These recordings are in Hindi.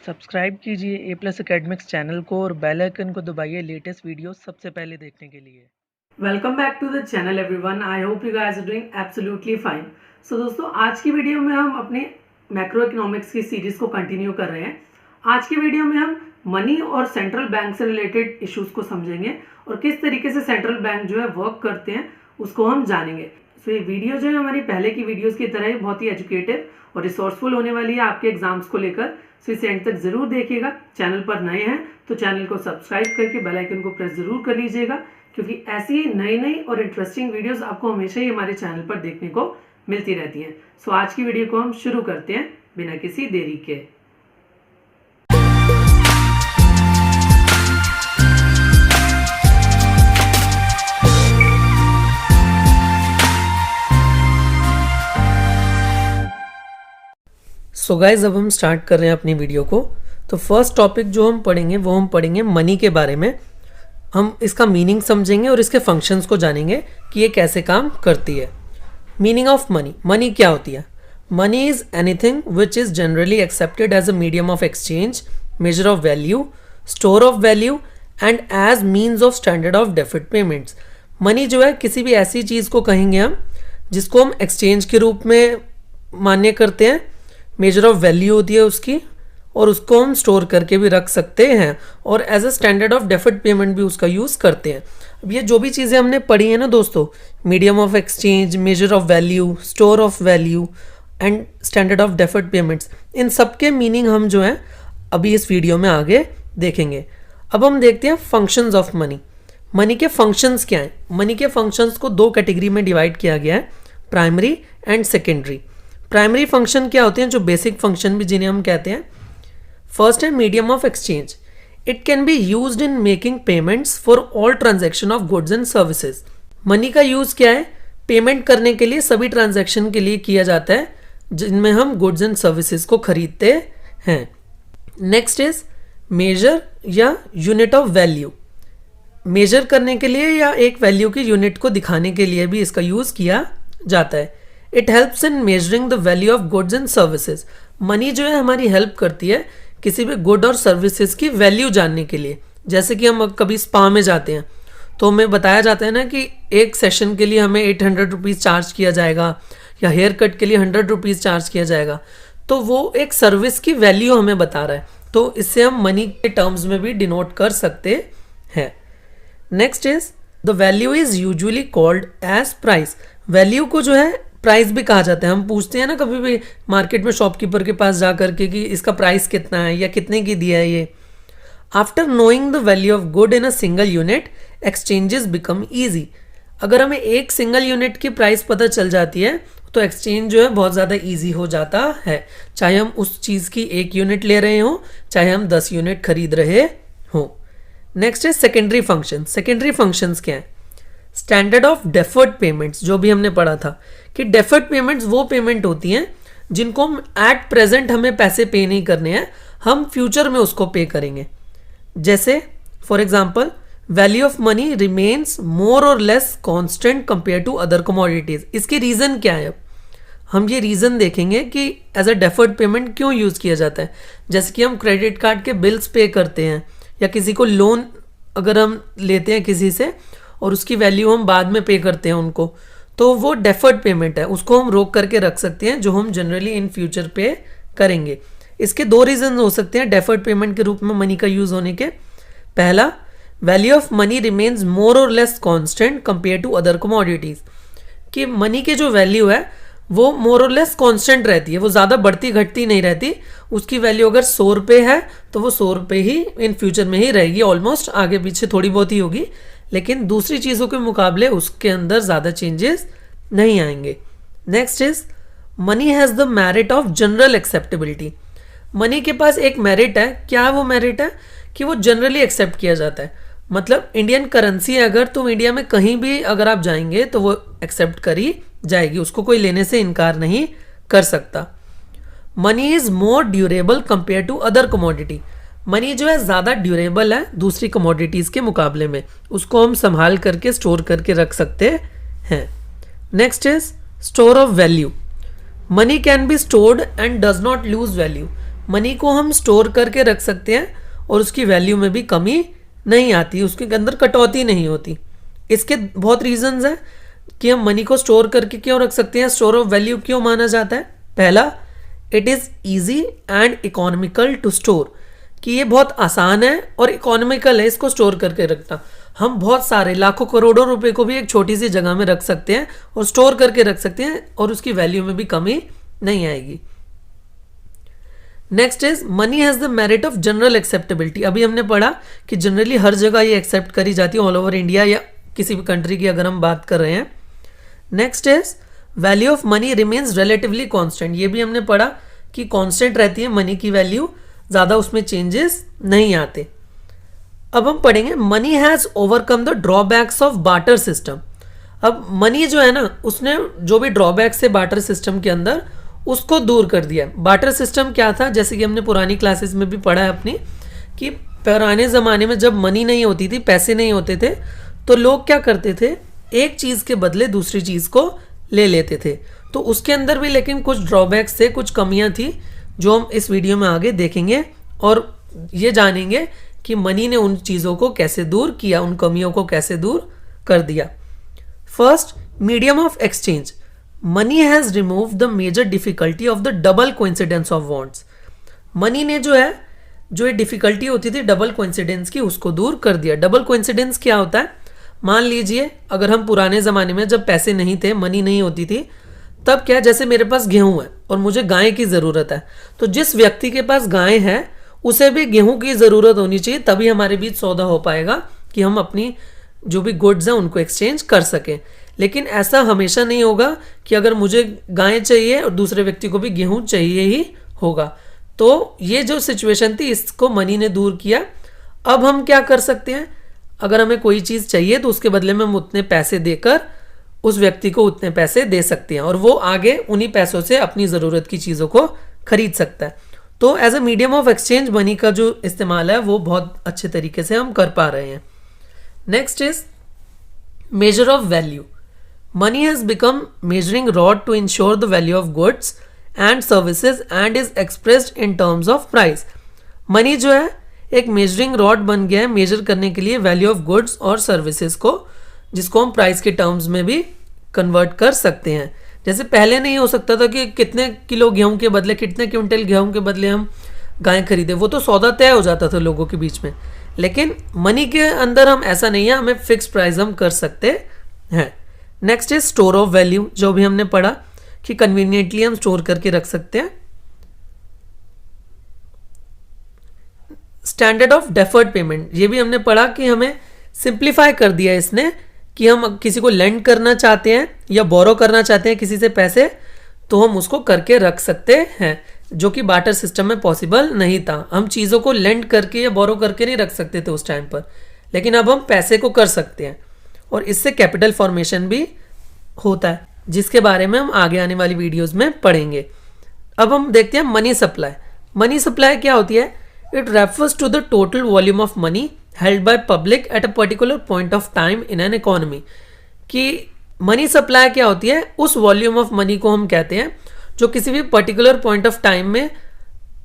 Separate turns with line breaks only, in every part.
सब्सक्राइब कीजिए ए प्लस एकेडमिक्स चैनल को और बेल आइकन को दबाइए लेटेस्ट वीडियो सबसे पहले देखने के लिए।
Welcome back to the channel everyone. I hope you guys are doing absolutely fine. So दोस्तों, आज की वीडियो में हम अपने मैक्रो इकोनॉमिक्स की सीरीज को कंटिन्यू कर रहे हैं। आज की वीडियो में हम मनी और सेंट्रल बैंक से रिलेटेड इश्यूज को समझेंगे और किस तरीके से सेंट्रल बैंक जो है वर्क करते हैं उसको हम जानेंगे। सो ये वीडियो जो है हमारी पहले की वीडियोस की तरह ही बहुत ही एजुकेटिव और रिसोर्सफुल होने वाली है आपके एग्जाम्स को लेकर। सो इसे एंड तक जरूर देखिएगा। चैनल पर नए हैं तो चैनल को सब्सक्राइब करके बेल आइकन को प्रेस जरूर कर लीजिएगा, क्योंकि ऐसी नई नई और इंटरेस्टिंग वीडियोस आपको हमेशा ही हमारे चैनल पर देखने को मिलती रहती हैं। सो आज की वीडियो को हम शुरू करते हैं बिना किसी देरी के।
सो गाइज, अब हम स्टार्ट कर रहे हैं अपनी वीडियो को। तो फर्स्ट टॉपिक जो हम पढ़ेंगे वो हम पढ़ेंगे मनी के बारे में। हम इसका मीनिंग समझेंगे और इसके फंक्शंस को जानेंगे कि ये कैसे काम करती है। Meaning of money. मनी क्या होती है? Money is anything which is generally accepted as a medium of exchange, measure of value, store of value and as means of standard of deferred payments. Money जो है किसी भी ऐसी चीज़ को कहेंगे हम जिसको हम एक्सचेंज के रूप में मान्य करते हैं, मेजर ऑफ वैल्यू होती है उसकी, और उसको हम स्टोर करके भी रख सकते हैं और as a standard of deferred payment भी उसका यूज़ करते हैं। अब ये जो भी चीज़ें हमने पढ़ी हैं ना दोस्तों, medium of exchange, measure of value, store of value and standard of deferred payments, इन सब के मीनिंग हम जो है अभी इस वीडियो में आगे देखेंगे। अब हम देखते हैं फंक्शंस ऑफ मनी। मनी के फंक्शंस क्या हैं? मनी के फंक्शंस को दो कैटेगरी में डिवाइड किया गया है, primary and secondary. Primary function क्या होते हैं, जो बेसिक फंक्शन भी जिन्हें हम कहते हैं। फर्स्ट है medium of exchange. It can be used in making payments for all transaction of goods and services. Money का यूज क्या है? पेमेंट करने के लिए, सभी ट्रांजैक्शन के लिए किया जाता है जिनमें हम गुड्स एंड सर्विसेज को खरीदते हैं। नेक्स्ट इज मेजर या यूनिट ऑफ वैल्यू। मेजर करने के लिए या एक वैल्यू की यूनिट को दिखाने के लिए भी इसका यूज किया जाता है। It helps in measuring the value of goods and services. Money जो है हमारी हेल्प करती है किसी भी गुड और सर्विसेज की वैल्यू जानने के लिए। जैसे कि हम कभी स्पा में जाते हैं तो हमें बताया जाता है ना कि एक सेशन के लिए हमें 800 रुपीज़ चार्ज किया जाएगा, या हेयर कट के लिए 100 रुपीज़ चार्ज किया जाएगा। तो वो एक सर्विस की वैल्यू हमें बता रहा है, तो इससे हम मनी के टर्म्स में भी डिनोट कर सकते हैं। Next is the value is usually called as price. Value को जो है प्राइस भी कहा जाता है। हम पूछते हैं ना कभी भी मार्केट में शॉपकीपर के पास जा करके कि इसका प्राइस कितना है या कितने की दिया है ये। After knowing the value of good in a single unit, exchanges become easy. अगर हमें एक सिंगल यूनिट की प्राइस पता चल जाती है तो एक्सचेंज जो है बहुत ज़्यादा ईजी हो जाता है, चाहे हम उस चीज़ की 1 यूनिट ले रहे हों, चाहे हम 10 यूनिट खरीद रहे हों। नेक्स्ट है सेकेंडरी फंक्शन। सेकेंडरी फंक्शंस क्या है? स्टैंडर्ड ऑफ डेफर्ड पेमेंट्स, जो भी हमने पढ़ा था कि डेफर्ड पेमेंट्स वो पेमेंट होती हैं जिनको हम एट प्रेजेंट हमें पैसे पे नहीं करने हैं, हम फ्यूचर में उसको पे करेंगे। जैसे for example, value of money remains more और less constant compare to other commodities. इसके रीज़न क्या है? हम ये रीज़न देखेंगे कि एज अ डेफर्ड पेमेंट क्यों यूज़ किया जाता है। जैसे कि हम क्रेडिट कार्ड के बिल्स पे करते हैं, या किसी को लोन अगर हम लेते हैं किसी से और उसकी वैल्यू हम बाद में पे करते हैं उनको, तो वो डेफर्ड पेमेंट है, उसको हम रोक करके रख सकते हैं, जो हम जनरली इन फ्यूचर पे करेंगे। इसके दो रीजन हो सकते हैं डेफर्ड पेमेंट के रूप में मनी का यूज होने के। पहला, value of money remains more और less constant compare to other commodities. कि मनी की जो वैल्यू है वो मोर और लेस कांस्टेंट रहती है, वो ज़्यादा बढ़ती घटती नहीं रहती। उसकी वैल्यू अगर 100 रुपये है तो वो 100 रुपये ही इन फ्यूचर में ही रहेगी, ऑलमोस्ट। आगे पीछे थोड़ी बहुत ही होगी, लेकिन दूसरी चीज़ों के मुकाबले उसके अंदर ज़्यादा चेंजेस नहीं आएंगे। Next is money has the merit of general acceptability. Money के पास एक मेरिट है। क्या वो मेरिट है? कि वो जनरली एक्सेप्ट किया जाता है। मतलब इंडियन करेंसी है अगर, तो इंडिया में कहीं भी अगर आप जाएंगे तो वो एक्सेप्ट करी जाएगी, उसको कोई लेने से इनकार नहीं कर सकता। Money is more durable compare to other commodity. Money जो है ज़्यादा ड्यूरेबल है दूसरी कमोडिटीज़ के मुकाबले में, उसको हम संभाल करके स्टोर करके रख सकते हैं। Next is store of value. Money can be stored and does not lose value. Money को हम स्टोर करके रख सकते हैं और उसकी वैल्यू में भी कमी नहीं आती, उसके अंदर कटौती नहीं होती। इसके बहुत रीजंस हैं कि हम मनी को स्टोर करके क्यों रख सकते हैं, स्टोर ऑफ वैल्यू क्यों माना जाता है। पहला, it is easy and economical to store, कि ये बहुत आसान है और इकोनॉमिकल है इसको स्टोर करके रखना। हम बहुत सारे लाखों करोड़ों रुपए को भी एक छोटी सी जगह में रख सकते हैं और स्टोर करके रख सकते हैं और उसकी वैल्यू में भी कमी नहीं आएगी। Next is money has the merit of general acceptability. अभी हमने पढ़ा कि जनरली हर जगह ये एक्सेप्ट करी जाती है, ऑल ओवर इंडिया या किसी भी कंट्री की अगर हम बात कर रहे हैं। Next is value of money remains relatively constant. ये भी हमने पढ़ा कि कांस्टेंट रहती है मनी की वैल्यू, ज़्यादा उसमें चेंजेस नहीं आते। अब हम पढ़ेंगे money has overcome the drawbacks of barter system. अब मनी जो है ना, उसने जो भी ड्रॉबैक्स है बार्टर सिस्टम के अंदर उसको दूर कर दिया। बार्टर सिस्टम क्या था, जैसे कि हमने पुरानी क्लासेस में भी पढ़ा है अपनी, कि पुराने ज़माने में जब मनी नहीं होती थी, पैसे नहीं होते थे, तो लोग क्या करते थे, एक चीज़ के बदले दूसरी चीज़ को ले लेते थे। तो उसके अंदर भी लेकिन कुछ ड्रॉबैक्स थे, कुछ कमियां थी जो हम इस वीडियो में आगे देखेंगे और ये जानेंगे कि मनी ने उन चीज़ों को कैसे दूर किया, उन कमियों को कैसे दूर कर दिया। First, medium of exchange. Money has remove the major difficulty of the double coincidence of wants. Money ने जो है, जो ये डिफिकल्टी होती थी डबल कोइंसिडेंस की, उसको दूर कर दिया। डबल कोइंसिडेंस क्या होता है, मान लीजिए अगर हम पुराने ज़माने में जब पैसे नहीं थे, मनी नहीं होती थी, तब क्या, जैसे मेरे पास गेहूं है और मुझे गाय की ज़रूरत है, तो जिस व्यक्ति के पास गाय है उसे भी गेहूं की ज़रूरत होनी चाहिए, तभी हमारे बीच सौदा हो पाएगा कि हम अपनी जो भी गुड्स हैं उनको एक्सचेंज कर सकें। लेकिन ऐसा हमेशा नहीं होगा कि अगर मुझे गाय चाहिए और दूसरे व्यक्ति को भी गेहूं चाहिए ही होगा। तो ये जो सिचुएशन थी इसको मनी ने दूर किया। अब हम क्या कर सकते हैं, अगर हमें कोई चीज़ चाहिए तो उसके बदले में हम उतने पैसे देकर उस व्यक्ति को उतने पैसे दे सकते हैं और वो आगे उन्हीं पैसों से अपनी ज़रूरत की चीज़ों को खरीद सकता है। तो as a medium of exchange money का जो इस्तेमाल है वो बहुत अच्छे तरीके से हम कर पा रहे हैं। Next is measure of value. Money has become measuring rod to ensure the value of goods and services and is expressed in terms of price. Money जो है एक मेजरिंग रॉड बन गया है मेजर करने के लिए वैल्यू ऑफ गुड्स और सर्विसेज को, जिसको हम प्राइस के टर्म्स में भी कन्वर्ट कर सकते हैं। जैसे पहले नहीं हो सकता था कि कितने किलो गेहूं के बदले, कितने क्विंटल गेहूं के बदले हम गाय खरीदे, वो तो सौदा तय हो जाता था लोगों के बीच में। लेकिन मनी के अंदर हम ऐसा नहीं है, हमें फिक्स प्राइस हम कर सकते हैं। Next is store of value, जो भी हमने पढ़ा कि कन्वीनियंटली हम स्टोर करके रख सकते हैं। स्टैंडर्ड ऑफ डेफर्ड पेमेंट, ये भी हमने पढ़ा कि हमें सिंप्लीफाई कर दिया इसने, कि हम किसी को लेंड करना चाहते हैं या बोरो करना चाहते हैं किसी से पैसे, तो हम उसको करके रख सकते हैं, जो कि बार्टर सिस्टम में पॉसिबल नहीं था। हम चीज़ों को लेंड करके या बोरो करके नहीं रख सकते थे उस टाइम पर, लेकिन अब हम पैसे को कर सकते हैं और इससे कैपिटल फॉर्मेशन भी होता है, जिसके बारे में हम आगे आने वाली वीडियोज़ में पढ़ेंगे। अब हम देखते हैं मनी सप्लाई। मनी सप्लाई क्या होती है, it refers to the total volume of money held by public at a particular point of time in an economy। कि मनी सप्लाई क्या होती है, उस वॉल्यूम ऑफ मनी को हम कहते हैं जो किसी भी पर्टिकुलर पॉइंट ऑफ टाइम में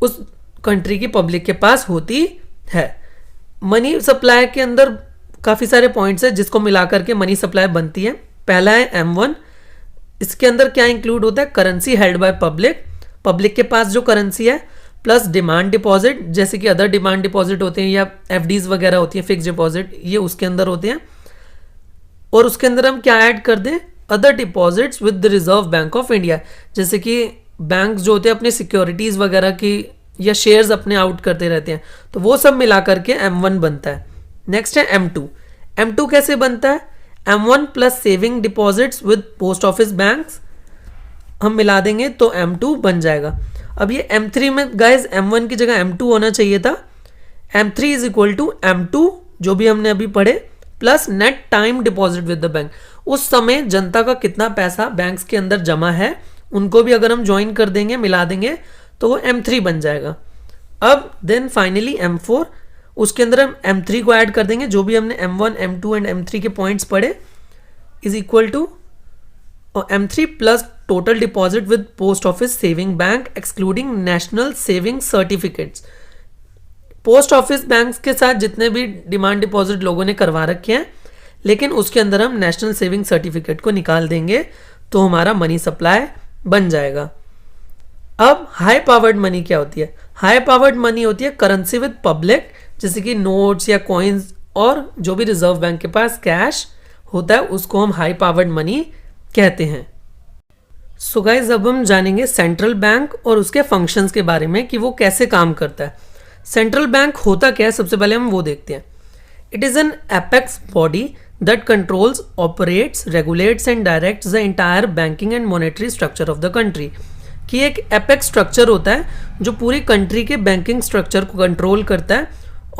उस कंट्री की पब्लिक के पास होती है। मनी सप्लाई के अंदर काफ़ी सारे पॉइंट्स हैं जिसको मिलाकर के मनी सप्लाई बनती है। पहला है M1, इसके अंदर क्या इंक्लूड होता है, currency held by public, public के पास जो करेंसी है, प्लस डिमांड डिपॉजिट, जैसे कि अदर डिमांड डिपॉजिट होते हैं या FDs वगैरह होती है, फिक्स डिपॉजिट, ये उसके अंदर होते हैं। और उसके अंदर हम क्या ऐड कर दें, other deposits with the reserve bank of India, जैसे कि बैंक जो होते हैं अपने सिक्योरिटीज़ वगैरह की या शेयर्स अपने आउट करते रहते हैं, तो वो सब मिला करके M1 बनता है। नेक्स्ट है M2। M2 कैसे बनता है, M1 plus saving deposits with post office banks हम मिला देंगे तो M2 बन जाएगा। अब ये M3 में गाइज M1 की जगह M2 होना चाहिए था। M3 is equal to M2 जो भी हमने अभी पढ़े plus net time deposit with the bank. उस समय जनता का कितना पैसा बैंक्स के अंदर जमा है उनको भी अगर हम ज्वाइन कर देंगे, मिला देंगे, तो वो M3 बन जाएगा। अब देन फाइनली M4, उसके अंदर हम M3 को ऐड कर देंगे, जो भी हमने M1, M2 एंड M3 के पॉइंट्स पढ़े is equal to M3 plus total deposit with post office saving bank excluding national saving certificates. Post office bank के साथ जितने भी डिमांड डिपॉजिट लोगों ने करवा रखे हैं, लेकिन उसके अंदर हम नेशनल सेविंग सर्टिफिकेट को निकाल देंगे तो हमारा मनी सप्लाई बन जाएगा। अब हाई पावर्ड मनी क्या होती है? हाई पावर्ड मनी होती है करेंसी विद पब्लिक, जैसे कि नोट्स या कॉइन्स, और जो भी रिजर्व बैंक के पास कैश होता है उसको हम हाई पावर्ड मनी कहते हैं। सो गाइस, अब हम जानेंगे सेंट्रल बैंक और उसके फंक्शंस के बारे में कि वो कैसे काम करता है। सेंट्रल बैंक होता क्या है, सबसे पहले हम वो देखते हैं। It is an apex body that controls, operates, regulates and directs the entire banking and monetary structure of the country. कि एक एपेक्स स्ट्रक्चर होता है जो पूरी कंट्री के बैंकिंग स्ट्रक्चर को कंट्रोल करता है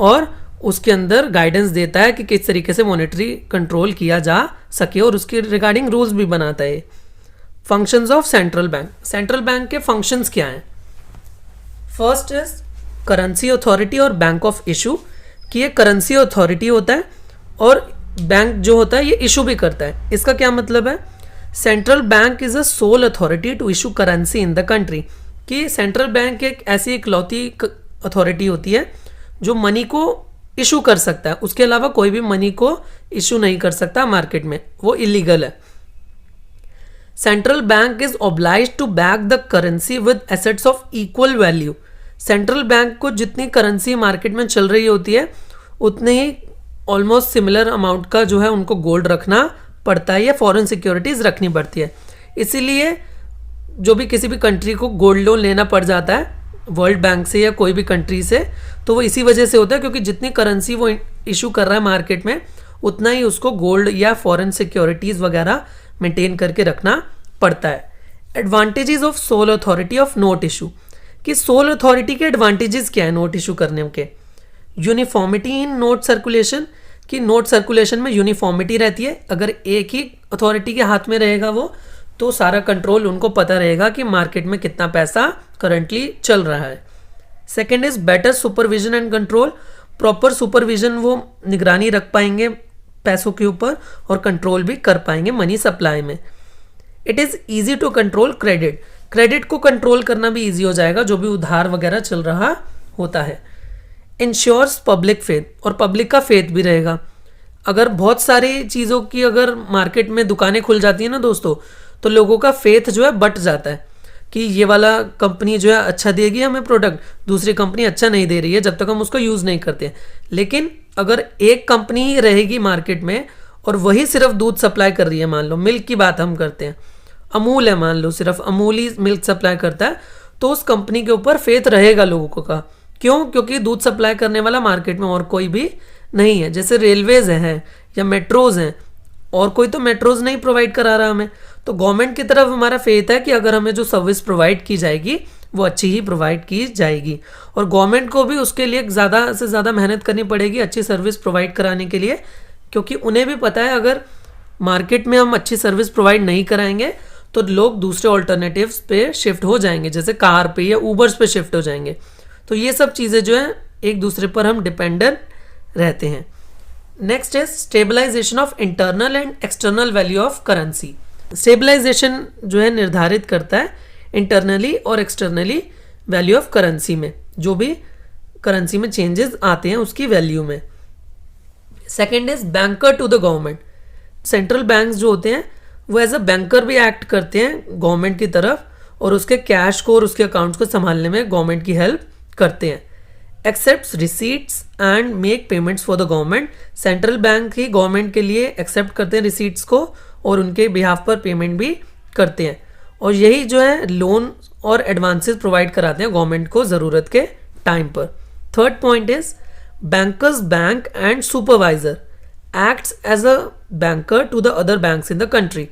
और उसके अंदर गाइडेंस देता है कि किस तरीके से मॉनेटरी कंट्रोल किया जा सके, और उसके रिगार्डिंग रूल्स भी बनाता है। Functions of central bank. Central bank के फंक्शंस क्या हैं? फर्स्ट इज करेंसी अथॉरिटी और बैंक ऑफ इशू। कि ये करेंसी अथॉरिटी होता है और बैंक जो होता है ये इशू भी करता है। इसका क्या मतलब है? Central bank is a sole authority to issue currency in the country. कि सेंट्रल बैंक एक ऐसी इकलौती अथॉरिटी होती है जो मनी को इशू कर सकता है, उसके अलावा कोई भी मनी को इशू नहीं कर सकता मार्केट में, वो इलीगल है। Central bank is obliged to back the currency with assets of equal value. Central bank को जितनी करेंसी मार्केट में चल रही होती है उतने ही ऑलमोस्ट सिमिलर अमाउंट का जो है उनको गोल्ड रखना पड़ता है या फॉरेन सिक्योरिटीज रखनी पड़ती है। इसीलिए जो भी किसी भी कंट्री को गोल्ड लोन लेना पड़ जाता है वर्ल्ड बैंक से या कोई भी कंट्री से, तो वो इसी वजह से होता है क्योंकि जितनी करेंसी वो इशू कर रहा है मार्केट में उतना ही उसको गोल्ड या फॉरेन सिक्योरिटीज वगैरह मेंटेन करके रखना पड़ता है। Advantages of soul authority of note issue. कि सोल अथॉरिटी के एडवांटेजेस क्या है नोट इशू करने के? Uniformity in note circulation. कि नोट सर्कुलेशन में यूनिफॉर्मिटी रहती है। अगर एक ही अथॉरिटी के हाथ में रहेगा वो, तो सारा कंट्रोल उनको पता रहेगा कि मार्केट में कितना पैसा करंटली चल रहा है। Second is better supervision and control. Proper supervision, वो निगरानी रख पाएंगे पैसों के ऊपर और कंट्रोल भी कर पाएंगे मनी सप्लाई में। It is easy to control credit. Credit को कंट्रोल करना भी ईजी हो जाएगा, जो भी उधार वगैरह चल रहा होता है। इंश्योर्स पब्लिक फेथ, और पब्लिक का फेथ भी रहेगा। अगर बहुत सारी चीज़ों की अगर मार्केट में दुकानें खुल जाती है ना दोस्तों, तो लोगों का फेथ जो है बट जाता है कि ये वाला कंपनी जो है अच्छा देगी हमें प्रोडक्ट, दूसरी कंपनी अच्छा नहीं दे रही है जब तक हम उसको यूज़ नहीं करते हैं। लेकिन अगर एक कंपनी ही रहेगी मार्केट में और वही सिर्फ दूध सप्लाई कर रही है, मान लो मिल्क की बात हम करते हैं, अमूल है, मान लो सिर्फ अमूल ही मिल्क सप्लाई करता है, तो उस कंपनी के ऊपर फेथ रहेगा लोगों का। क्यों? क्योंकि दूध सप्लाई करने वाला मार्केट में और कोई भी नहीं है। जैसे रेलवेज हैं या मेट्रोज हैं, और कोई तो मेट्रोज नहीं प्रोवाइड करा रहा हमें, तो गवर्नमेंट की तरफ हमारा फेथ है कि अगर हमें जो सर्विस प्रोवाइड की जाएगी वो अच्छी ही प्रोवाइड की जाएगी। और गवर्नमेंट को भी उसके लिए ज़्यादा से ज़्यादा मेहनत करनी पड़ेगी अच्छी सर्विस प्रोवाइड कराने के लिए, क्योंकि उन्हें भी पता है अगर मार्केट में हम अच्छी सर्विस प्रोवाइड नहीं कराएंगे तो लोग दूसरे ऑल्टरनेटिव्स पे शिफ्ट हो जाएंगे, जैसे कार पे या ऊबर्स पे शिफ्ट हो जाएंगे। तो ये सब चीज़ें जो है एक दूसरे पर हम डिपेंडेंट रहते हैं। नेक्स्ट है stabilisation of internal and external value of currency. Stabilisation जो है निर्धारित करता है इंटरनली और एक्सटर्नली वैल्यू ऑफ करेंसी में, जो भी करेंसी में चेंजेस आते हैं उसकी वैल्यू में। Second is banker to the government. Central banks जो होते हैं वो एज अ बैंकर भी एक्ट करते हैं गवर्नमेंट की तरफ, और उसके कैश को और उसके अकाउंट्स को संभालने में गवर्नमेंट की हेल्प करते हैं। Accept receipts and make payments for the government. Central bank ही गवर्नमेंट के लिए एक्सेप्ट करते हैं रिसीट्स को और उनके बिहाफ पर पेमेंट भी करते हैं, और यही जो है लोन और एडवांसेस प्रोवाइड कराते हैं गवर्नमेंट को ज़रूरत के टाइम पर। Third point is bankers bank and supervisor acts as a banker to the other banks in the country.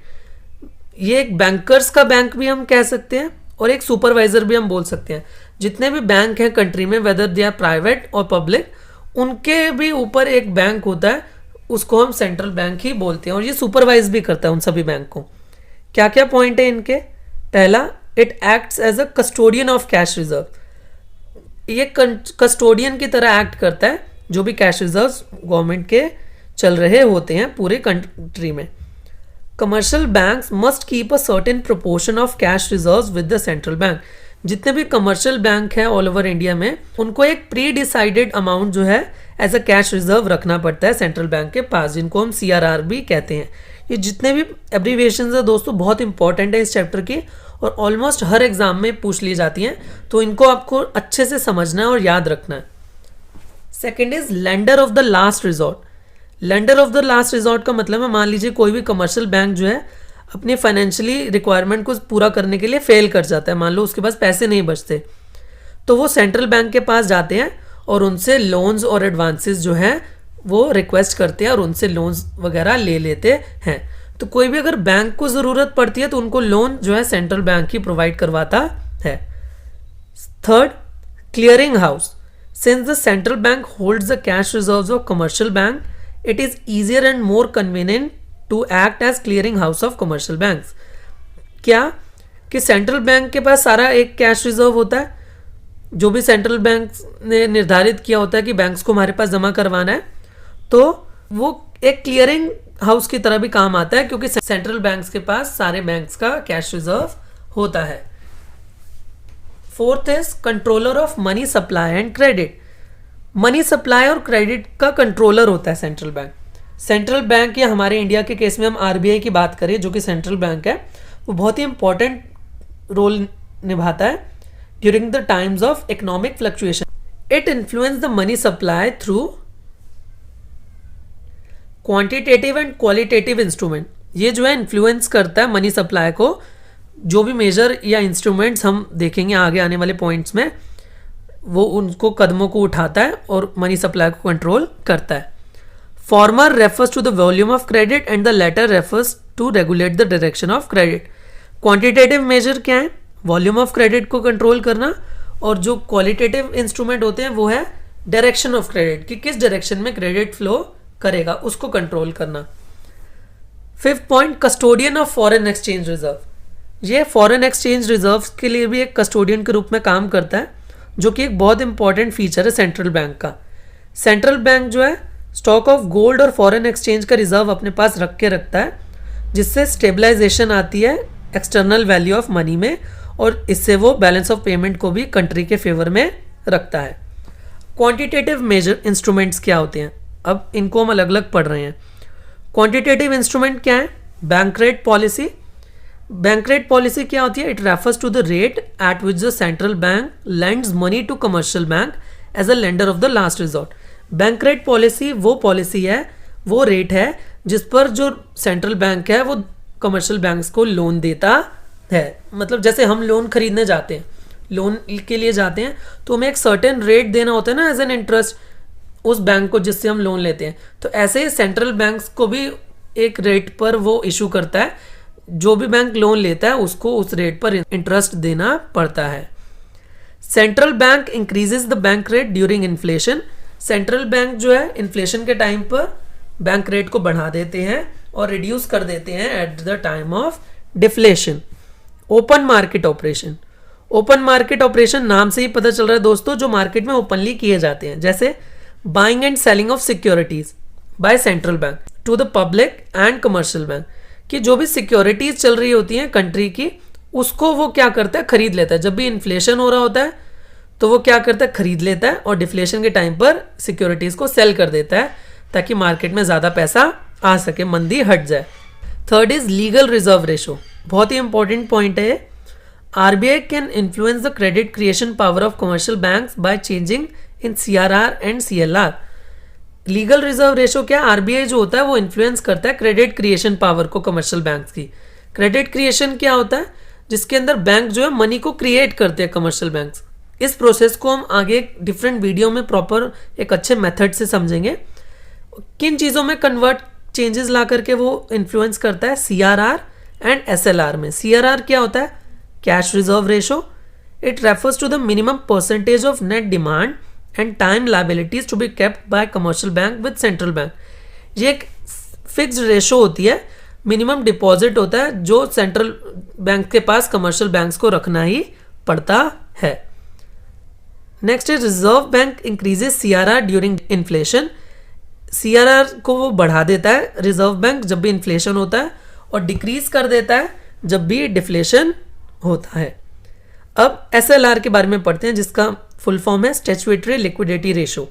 ये एक बैंकर्स का बैंक भी हम कह सकते हैं और एक सुपरवाइजर भी हम बोल सकते हैं। जितने भी बैंक हैं कंट्री में, वेदर दे आर प्राइवेट और पब्लिक, उनके भी ऊपर एक बैंक होता है, उसको हम सेंट्रल बैंक ही बोलते हैं, और ये सुपरवाइज भी करता है उन सभी बैंक को। क्या क्या पॉइंट है इनके? पहला, it acts as a custodian of cash reserve. ये कस्टोडियन की तरह एक्ट करता है जो भी कैश रिजर्व्स गवर्नमेंट के चल रहे होते हैं पूरे कंट्री में। Commercial banks must keep a certain proportion of cash reserves with the central bank. जितने भी कमर्शियल बैंक हैं ऑल ओवर इंडिया में, उनको एक प्री डिसाइडेड अमाउंट जो है एज अ कैश रिजर्व रखना पड़ता है सेंट्रल बैंक के पास, जिनको हम CRR भी कहते हैं। ये जितने भी एब्रीविएशंस है दोस्तों बहुत इंपॉर्टेंट है इस चैप्टर की, और ऑलमोस्ट हर एग्जाम में पूछ ली जाती हैं, तो इनको आपको अच्छे से समझना है और याद रखना है। Second is lender of the last resort. Lender of the last resort का मतलब है, मान लीजिए कोई भी कमर्शियल बैंक जो है अपनी फाइनेंशियली रिक्वायरमेंट को पूरा करने के लिए फेल कर जाता है, मान लो उसके पास पैसे नहीं बचते, तो वो सेंट्रल बैंक के पास जाते हैं और उनसे लोन्स और एडवांसेस जो है वो रिक्वेस्ट करते हैं और उनसे लोन्स वगैरह ले लेते हैं। तो कोई भी अगर बैंक को ज़रूरत पड़ती है तो उनको लोन जो है सेंट्रल बैंक ही प्रोवाइड करवाता है। Third, clearing house. Since the central bank holds the cash reserves of commercial bank, it is easier and more convenient to act as clearing house of commercial banks। क्या कि सेंट्रल बैंक के पास सारा एक कैश रिजर्व होता है, जो भी सेंट्रल बैंक ने निर्धारित किया होता है कि बैंक्स को हमारे पास जमा करवाना है, तो वो एक क्लियरिंग हाउस की तरह भी काम आता है, क्योंकि सेंट्रल बैंक्स के पास सारे बैंक्स का कैश रिजर्व होता है। Fourth is controller of money supply and credit. Money supply और क्रेडिट का कंट्रोलर होता है सेंट्रल बैंक। सेंट्रल बैंक या हमारे इंडिया के केस में हम RBI की बात करें, जो कि सेंट्रल बैंक है, वो बहुत ही इंपॉर्टेंट रोल निभाता है during the times of economic fluctuation. It influence the money supply through quantitative and qualitative instrument. ये जो है इन्फ्लुएंस करता है मनी सप्लाई को। जो भी मेजर या इंस्ट्रूमेंट्स हम देखेंगे आगे आने वाले पॉइंट्स में, वो उनको कदमों को उठाता है और मनी सप्लाई को कंट्रोल करता है। Former refers to the volume of credit and the latter refers to regulate the direction of credit. Quantitative measure क्या है? वॉल्यूम ऑफ क्रेडिट को कंट्रोल करना, और जो क्वालिटेटिव इंस्ट्रूमेंट होते हैं वो है डायरेक्शन ऑफ क्रेडिट, कि किस डायरेक्शन में क्रेडिट फ्लो करेगा, उसको कंट्रोल करना। Fifth point, custodian of foreign exchange reserve. ये फॉरेन एक्सचेंज रिजर्व के लिए भी एक कस्टोडियन के रूप में काम करता है, जो कि एक बहुत इंपॉर्टेंट फीचर है सेंट्रल बैंक का। सेंट्रल बैंक जो है स्टॉक ऑफ गोल्ड और फॉरेन एक्सचेंज का रिजर्व अपने पास रखता है, जिससे स्टेबलाइजेशन आती है एक्सटर्नल वैल्यू ऑफ मनी में, और इससे वो बैलेंस ऑफ पेमेंट को भी कंट्री के फेवर में रखता है। क्वांटिटेटिव मेजर इंस्ट्रूमेंट्स क्या होते हैं, अब इनको हम अलग अलग पढ़ रहे हैं। क्वांटिटेटिव इंस्ट्रूमेंट क्या है? Bank rate policy. Bank rate policy क्या होती है? It refers to the rate at which the central bank lends money to commercial bank as a lender of the last resort. Bank rate policy वो पॉलिसी है, वो रेट है जिस पर जो सेंट्रल बैंक है वो कमर्शियल बैंक्स को लोन देता है। मतलब जैसे हम लोन खरीदने जाते हैं, लोन के लिए जाते हैं, तो हमें एक सर्टेन रेट देना होता है ना एज एन इंटरेस्ट उस बैंक को जिससे हम लोन लेते हैं। तो ऐसे ही सेंट्रल बैंक्स को भी एक रेट पर वो इशू करता है, जो भी बैंक लोन लेता है उसको उस रेट पर इंटरेस्ट देना पड़ता है। Central bank increases the bank rate during inflation. Central bank जो है इन्फ्लेशन के टाइम पर बैंक रेट को बढ़ा देते हैं और रिड्यूस कर देते हैं at the time of deflation. Open market operation. Open market operation नाम से ही पता चल रहा है दोस्तों, जो मार्केट में ओपनली किए जाते हैं, जैसे buying and selling of securities by central bank to the public and commercial bank, कि जो भी सिक्योरिटीज चल रही होती हैं कंट्री की, उसको वो क्या करता है? खरीद लेता है। जब भी इन्फ्लेशन हो रहा होता है तो वो क्या करता है? खरीद लेता है, और डिफ्लेशन के टाइम पर सिक्योरिटीज को सेल कर देता है ताकि मार्केट में ज़्यादा पैसा आ सके, मंदी हट जाए। Third is legal reserve ratio. बहुत ही इंपॉर्टेंट पॉइंट है। RBI can influence the credit creation power of commercial banks by changing in CRR and CLR। Legal reserve ratio क्या? RBI जो होता है वो इन्फ्लुएंस करता है क्रेडिट क्रिएशन पावर को कमर्शियल बैंक्स की। क्रेडिट क्रिएशन क्या होता है? जिसके अंदर बैंक जो है मनी को क्रिएट करते हैं कमर्शियल बैंक्स। इस प्रोसेस को हम आगे एक डिफरेंट वीडियो में प्रॉपर एक अच्छे मेथड से समझेंगे। किन चीज़ों में कन्वर्ट चेंजेस ला करके वो इन्फ्लुएंस करता है? CRR एंड SLR में। CRR क्या होता है? Cash reserve ratio. It refers to the minimum percentage of net demand and time liabilities to be kept by commercial bank with central bank. ये एक फिक्स्ड रेशो होती है, मिनिमम डिपॉजिट होता है जो सेंट्रल बैंक के पास कमर्शियल बैंक्स को रखना ही पड़ता है। नेक्स्ट है reserve bank increases CRR during inflation. CRR को वो बढ़ा देता है रिजर्व बैंक जब भी इन्फ्लेशन होता है, और डिक्रीज कर देता है जब भी डिफ्लेशन होता है। अब SLR के बारे में पढ़ते हैं, जिसका फुल फॉर्म है statutory liquidity ratio.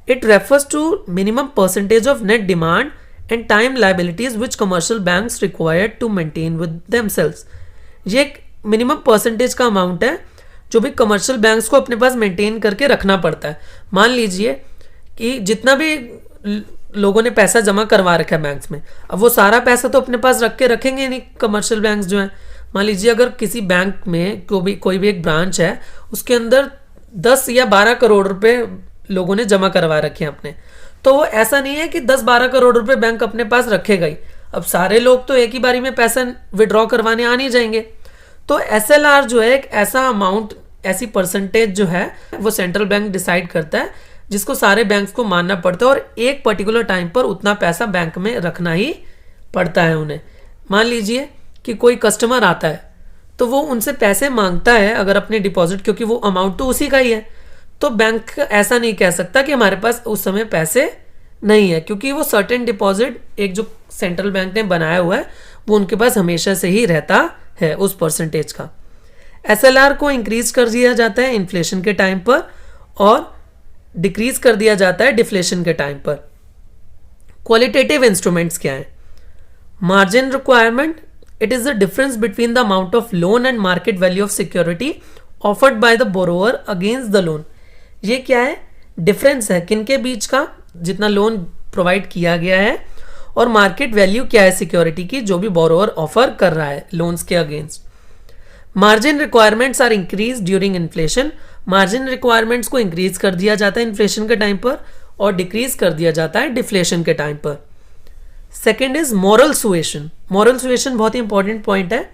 It refers to minimum percentage of net demand and time liabilities which commercial banks required to maintain with themselves. ये एक मिनिमम परसेंटेज का अमाउंट है जो भी कमर्शियल बैंक्स को अपने पास मेंटेन करके रखना पड़ता है। मान लीजिए कि जितना भी लोगों ने पैसा जमा करवा रखा है बैंक्स में, अब वो सारा पैसा तो अपने पास रख के रखेंगे नहीं कमर्शियल बैंक्स जो हैं। मान लीजिए अगर किसी बैंक में कोई भी एक ब्रांच है, उसके अंदर 10 या 12 करोड़ रुपए लोगों ने जमा करवा रखे हैं अपने, तो वो ऐसा नहीं है कि 10-12 करोड़ रुपए बैंक अपने पास रखेगा ही। अब सारे लोग तो एक ही बारी में पैसा विड्रॉ करवाने आ नहीं जाएंगे। तो SLR जो है एक ऐसा अमाउंट, ऐसी परसेंटेज जो है वो सेंट्रल बैंक डिसाइड करता है, जिसको सारे बैंक्स को मानना पड़ता है, और एक पर्टिकुलर टाइम पर उतना पैसा बैंक में रखना ही पड़ता है उन्हें। मान लीजिए कि कोई कस्टमर आता है तो वो उनसे पैसे मांगता है अगर अपने डिपॉजिट, क्योंकि वो अमाउंट तो उसी का ही है, तो बैंक ऐसा नहीं कह सकता कि हमारे पास उस समय पैसे नहीं है, क्योंकि वो सर्टेन डिपॉजिट एक जो सेंट्रल बैंक ने बनाया हुआ है वो उनके पास हमेशा से ही रहता है उस परसेंटेज का। SLR को इंक्रीज कर दिया जाता है इन्फ्लेशन के टाइम पर और डिक्रीज कर दिया जाता है डिफ्लेशन के टाइम पर। क्वालिटेटिव इंस्ट्रूमेंट्स क्या है? Margin requirement, it is the difference between the amount of loan and market value of security offered by the borrower against the loan. ये क्या है? डिफरेंस है किनके बीच का, जितना लोन प्रोवाइड किया गया है, और मार्केट वैल्यू क्या है सिक्योरिटी की जो भी बोरोवर ऑफर कर रहा है लोन्स के against. Margin requirements are increase during inflation. Margin requirements को इंक्रीज कर दिया जाता है इन्फ्लेशन के टाइम पर और डिक्रीज कर दिया जाता है डिफ्लेशन के टाइम पर। Second is moral suasion. Moral suasion बहुत ही इंपॉर्टेंट पॉइंट है।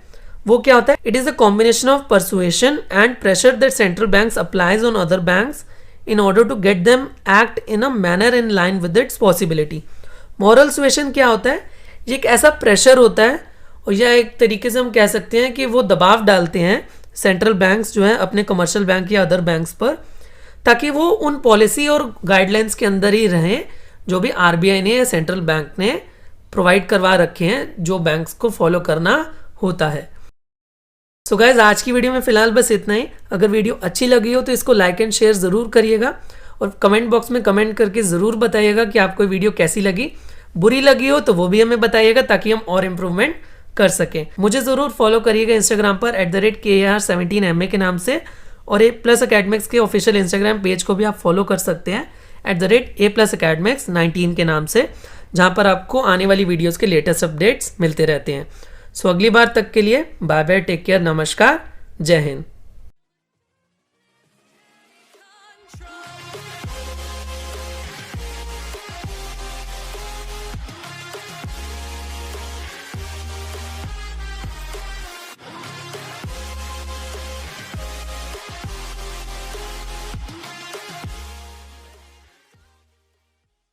वो क्या होता है? It is a combination of persuasion and pressure that central banks applies on other banks in order to get them act in a manner in line with its possibility। Moral suasion क्या होता है? ये एक ऐसा प्रेशर होता है, और या एक तरीके से हम कह सकते हैं कि वो दबाव डालते हैं सेंट्रल बैंक्स जो है अपने कमर्शियल बैंक या अदर बैंक्स पर, ताकि वो उन पॉलिसी और गाइडलाइंस के अंदर ही रहें जो भी RBI ने या सेंट्रल बैंक ने प्रोवाइड करवा रखे हैं, जो बैंक्स को फॉलो करना होता है। सो गाइज, आज की वीडियो में फिलहाल बस इतना ही। अगर वीडियो अच्छी लगी हो तो इसको लाइक एंड शेयर ज़रूर करिएगा, और कमेंट बॉक्स में कमेंट करके ज़रूर बताइएगा कि आपको वीडियो कैसी लगी। बुरी लगी हो तो वो भी हमें बताइएगा ताकि हम और इम्प्रूवमेंट कर सकें। मुझे ज़रूर फॉलो करिएगा इंस्टाग्राम पर @KAR17MA के नाम से, और A+ अकेडमिक्स के ऑफिशियल इंस्टाग्राम पेज को भी आप फॉलो कर सकते हैं @A+ अकेडमिक्स 19 के नाम से, जहाँ पर आपको आने वाली वीडियोज़ के लेटेस्ट अपडेट्स मिलते रहते हैं। सो अगली बार तक के लिए बाय बाय, टेक केयर, नमस्कार, जय हिंद।